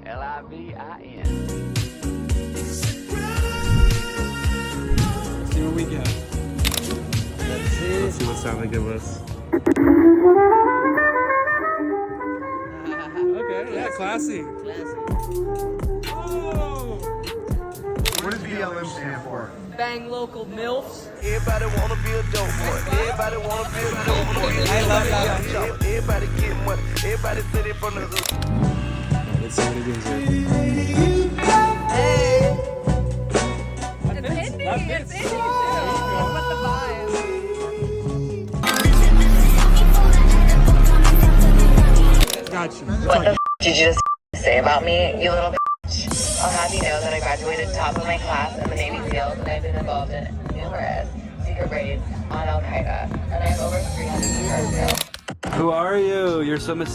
L-I-V-I-N. See what we got. Let's see what sound they give us. Okay, yeah, classy. Oh! What does BLM stand for? Bang local MILFs. Everybody wanna be a dope boy. Everybody wanna be a dope boy. I love that. Everybody get money. Everybody sitting from the hood. Let's see what it gives you. Hey. It's indie. It's indie too. With the vibe. Gotcha. What the f did you just say about me, you little bitch? I'll have you know that I graduated top of my class in the Navy SEALs and I've been involved in numerous secret raids on Al Qaeda, and I have over 300 years ago. Who are you? You're so mysterious.